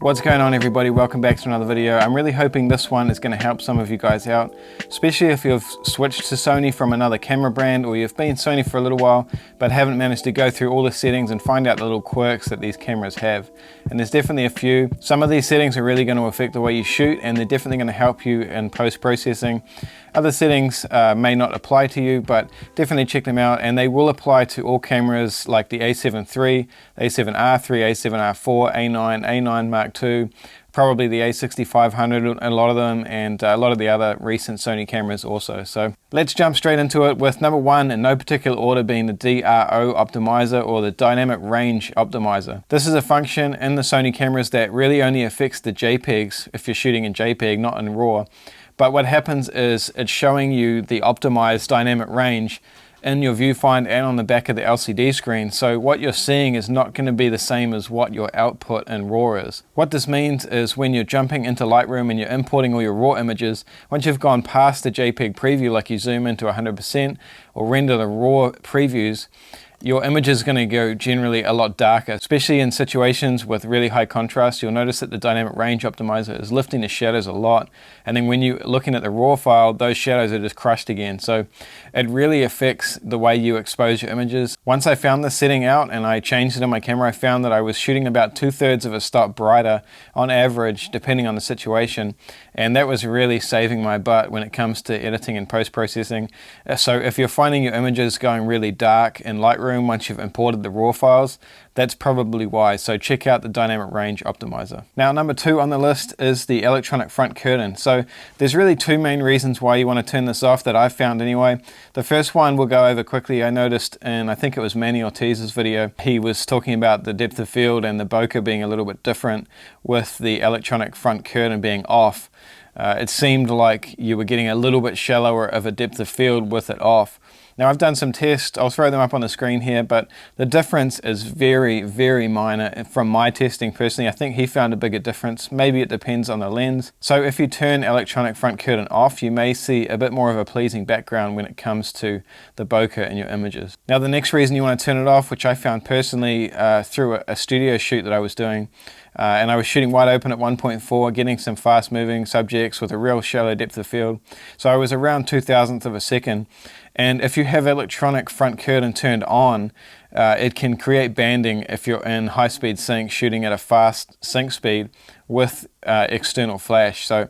What's going on, everybody? Welcome back to another video. I'm really hoping this one is going to help some of you guys out, especially if you've switched to Sony from another camera brand, or you've been Sony for a little while but haven't managed to go through all the settings and find out the little quirks that these cameras have. And there's definitely a few. Some of these settings are really going to affect the way you shoot, and they're definitely going to help you in post-processing. Other settings may not apply to you, but definitely check them out, and they will apply to all cameras like the A7III, A7R3, A7R4, A9, A9 Mark II, probably the A6500, a lot of them, and a lot of the other recent Sony cameras also. So let's jump straight into it with number one, in no particular order, being the DRO optimizer, or the dynamic range optimizer. This is a function in the Sony cameras that really only affects the JPEGs if you're shooting in JPEG, not in RAW. But what happens is it's showing you the optimized dynamic range in your viewfinder and on the back of the LCD screen. So what you're seeing is not going to be the same as what your output in RAW is. What this means is when you're jumping into Lightroom and you're importing all your RAW images, once you've gone past the JPEG preview, like you zoom into 100% or render the RAW previews, your image is going to go generally a lot darker, especially in situations with really high contrast. You'll notice that the dynamic range optimizer is lifting the shadows a lot, and then when you're looking at the RAW file, those shadows are just crushed again. So it really affects the way you expose your images. Once I found this setting out and I changed it on my camera, I found that I was shooting about 2/3 of a stop brighter on average, depending on the situation, and that was really saving my butt when it comes to editing and post-processing. So if you're finding your images going really dark in Lightroom once you've imported the RAW files, that's probably why. So check out the dynamic range optimizer. Now, number two on the list is the electronic front curtain. So there's really two main reasons why you want to turn this off that I've found anyway. The first one we'll go over quickly. I noticed, and I think it was Manny Ortiz's video, he was talking about the depth of field and the bokeh being a little bit different with the electronic front curtain being off. It seemed like you were getting a little bit shallower of a depth of field with it off. Now, I've done some tests, I'll throw them up on the screen here, but the difference is very, very minor from my testing personally. I think he found a bigger difference. Maybe it depends on the lens. So if you turn electronic front curtain off, you may see a bit more of a pleasing background when it comes to the bokeh in your images. Now, the next reason you want to turn it off, which I found personally through a studio shoot that I was doing, and I was shooting wide open at 1.4, getting some fast moving subjects with a real shallow depth of field. So I was around 2,000th of a second. And if you have electronic front curtain turned on, it can create banding if you're in high-speed sync shooting at a fast sync speed with external flash. So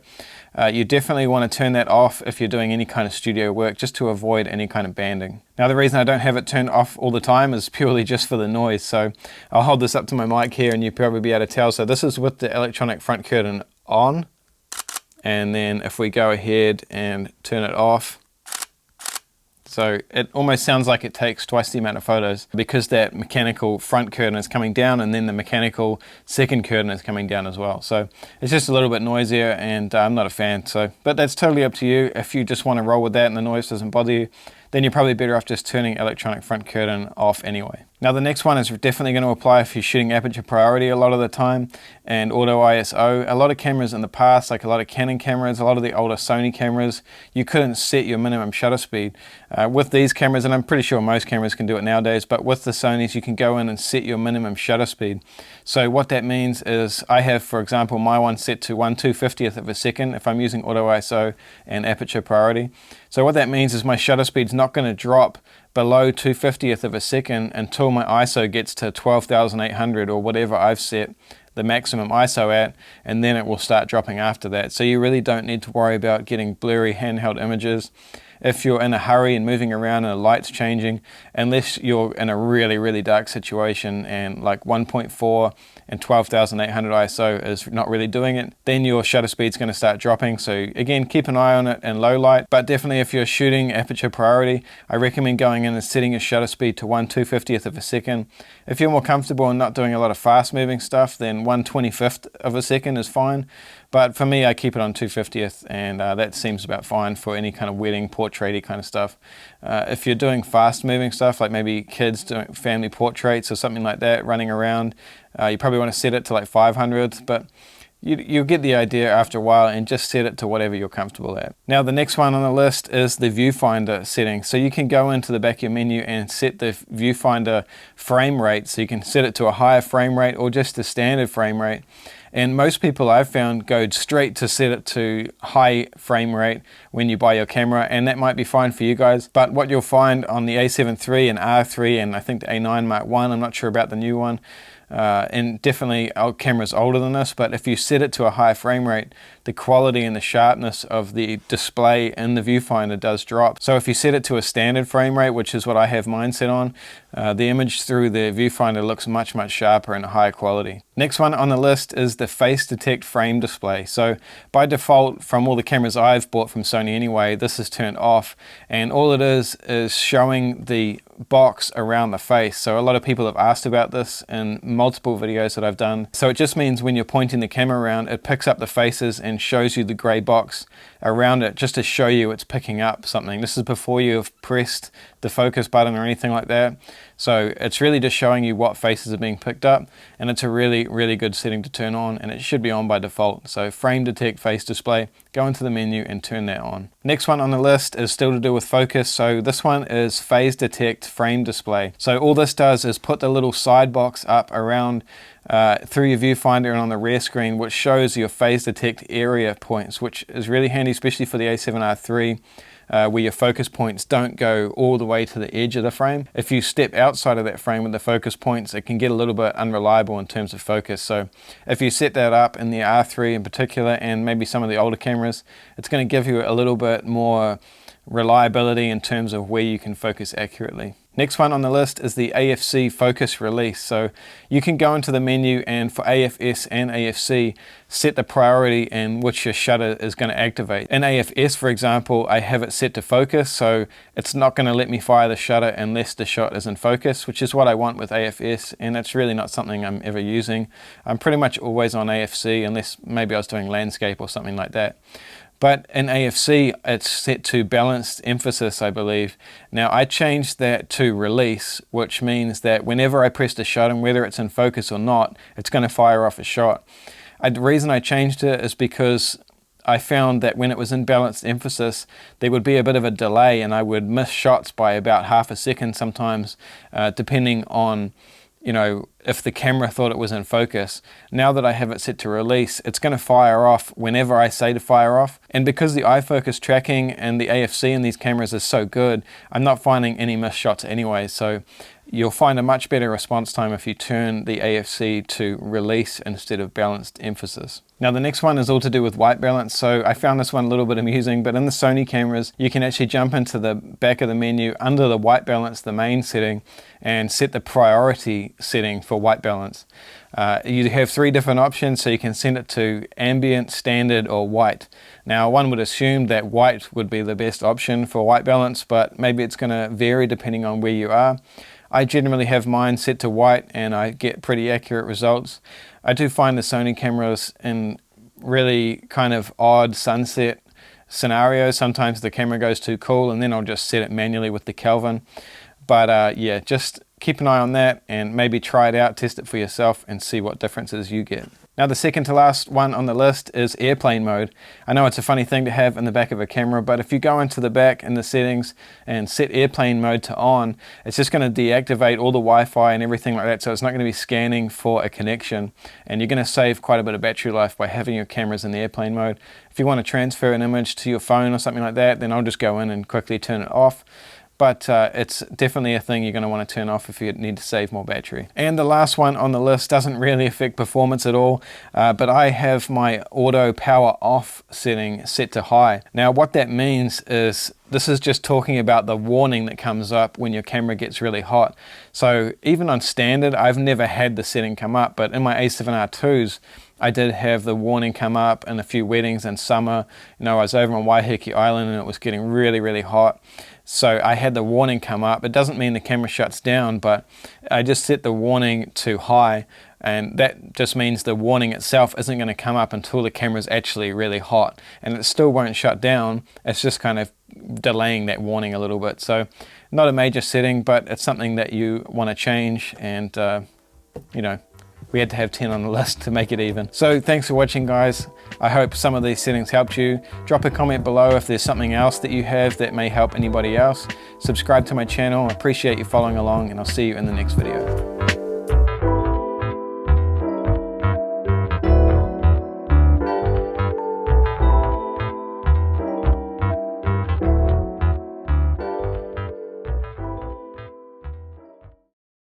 you definitely want to turn that off if you're doing any kind of studio work, just to avoid any kind of banding. Now, the reason I don't have it turned off all the time is purely just for the noise. So I'll hold this up to my mic here and you'll probably be able to tell. So this is with the electronic front curtain on. And then if we go ahead and turn it off, so it almost sounds like it takes twice the amount of photos because that mechanical front curtain is coming down and then the mechanical second curtain is coming down as well. So it's just a little bit noisier, and I'm not a fan. But that's totally up to you. If you just want to roll with that and the noise doesn't bother you, then you're probably better off just turning electronic front curtain off anyway. Now, the next one is definitely going to apply if you're shooting aperture priority a lot of the time and auto ISO. A lot of cameras in the past, like a lot of Canon cameras, a lot of the older Sony cameras, you couldn't set your minimum shutter speed. With these cameras, and I'm pretty sure most cameras can do it nowadays, but with the Sonys, you can go in and set your minimum shutter speed. So what that means is I have, for example, my one set to 1/250th of a second if I'm using auto ISO and aperture priority. So what that means is my shutter speed's not going to drop below 2/50th of a second until my ISO gets to 12,800 or whatever I've set the maximum ISO at, and then it will start dropping after that. So you really don't need to worry about getting blurry handheld images if you're in a hurry and moving around and the light's changing, unless you're in a really, really dark situation and like 1.4 and 12,800 ISO is not really doing it, then your shutter speed's going to start dropping. So again, keep an eye on it in low light, but definitely if you're shooting aperture priority, I recommend going in and setting your shutter speed to 1/250th of a second. If you're more comfortable and not doing a lot of fast moving stuff, then 1/25th of a second is fine. But for me, I keep it on 2/50th, and that seems about fine for any kind of wedding, portrait-y kind of stuff. If you're doing fast-moving stuff, like maybe kids doing family portraits or something like that, running around, you probably want to set it to like 500th, but you'll get the idea after a while, and just set it to whatever you're comfortable at. Now, the next one on the list is the viewfinder setting. So you can go into the back of your menu and set the viewfinder frame rate. So you can set it to a higher frame rate or just a standard frame rate. And most people I've found go straight to set it to high frame rate when you buy your camera, and that might be fine for you guys. But what you'll find on the A7 III and R3 and I think the A9 Mark I, I'm not sure about the new one, and definitely our camera's older than this, but if you set it to a high frame rate, the quality and the sharpness of the display in the viewfinder does drop. So if you set it to a standard frame rate, which is what I have mine set on, the image through the viewfinder looks much sharper and higher quality. Next one on the list is the face detect frame display. So by default, from all the cameras I've bought from Sony anyway, this is turned off, and all it is showing the box around the face. So a lot of people have asked about this in multiple videos that I've done. So it just means when you're pointing the camera around, it picks up the faces and shows you the gray box around it, just to show you it's picking up something. This is before you've pressed the focus button or anything like that. So it's really just showing you what faces are being picked up, and it's a really good setting to turn on, and it should be on by default. So frame detect face display, go into the menu and turn that on. Next one on the list is still to do with focus. So this one is phase detect frame display. So all this does is put the little side box up around through your viewfinder and on the rear screen, which shows your phase detect area points, which is really handy, especially for the A7R3. Where your focus points don't go all the way to the edge of the frame. If you step outside of that frame with the focus points, it can get a little bit unreliable in terms of focus. So if you set that up in the R3 in particular, and maybe some of the older cameras, it's going to give you a little bit more reliability in terms of where you can focus accurately. Next one on the list is the AFC focus release. So you can go into the menu and for AFS and AFC set the priority in which your shutter is going to activate. In AFS, for example, I have it set to focus, so it's not going to let me fire the shutter unless the shot is in focus, which is what I want with AFS, and it's really not something I'm ever using. I'm pretty much always on AFC unless maybe I was doing landscape or something like that. But in AFC, it's set to balanced emphasis, I believe. Now, I changed that to release, which means that whenever I press the shutter, whether it's in focus or not, it's going to fire off a shot. The reason I changed it is because I found that when it was in balanced emphasis, there would be a bit of a delay, and I would miss shots by about half a second sometimes, depending on, you know, if the camera thought it was in focus. Now that I have it set to release, it's going to fire off whenever I say to fire off. And because the iFocus tracking and the AFC in these cameras is so good, I'm not finding any missed shots anyway. So you'll find a much better response time if you turn the AFC to release instead of balanced emphasis. Now the next one is all to do with white balance. So I found this one a little bit amusing, but in the Sony cameras, you can actually jump into the back of the menu under the white balance, the main setting, and set the priority setting for white balance. You have 3 different options, so you can set it to ambient, standard, or white. Now one would assume that white would be the best option for white balance, but maybe it's going to vary depending on where you are. I generally have mine set to white and I get pretty accurate results. I do find the Sony cameras in really kind of odd sunset scenarios. Sometimes the camera goes too cool, and then I'll just set it manually with the Kelvin. But yeah, just keep an eye on that and maybe try it out, test it for yourself and see what differences you get. Now the second to last one on the list is airplane mode. I know it's a funny thing to have in the back of a camera, but if you go into the back in the settings and set airplane mode to on, it's just going to deactivate all the Wi-Fi and everything like that, so it's not going to be scanning for a connection, and you're going to save quite a bit of battery life by having your cameras in the airplane mode. If you want to transfer an image to your phone or something like that, then I'll just go in and quickly turn it off. But it's definitely a thing you're going to want to turn off if you need to save more battery. And the last one on the list doesn't really affect performance at all, but I have my auto power off setting set to high. Now what that means is this is just talking about the warning that comes up when your camera gets really hot. So even on standard, I've never had the setting come up, but in my A7R2s, I did have the warning come up in a few weddings in summer. You know, I was over on Waiheke Island and it was getting really hot. So I had the warning come up. It doesn't mean the camera shuts down, but I just set the warning to high, and that just means the warning itself isn't going to come up until the camera's actually really hot, and it still won't shut down. It's just kind of delaying that warning a little bit. So not a major setting, but it's something that you want to change, and you know, we had to have 10 on the list to make it even. So thanks for watching, guys. I hope some of these settings helped you. Drop a comment below if there's something else that you have that may help anybody else. Subscribe to my channel. I appreciate you following along, and I'll see you in the next video.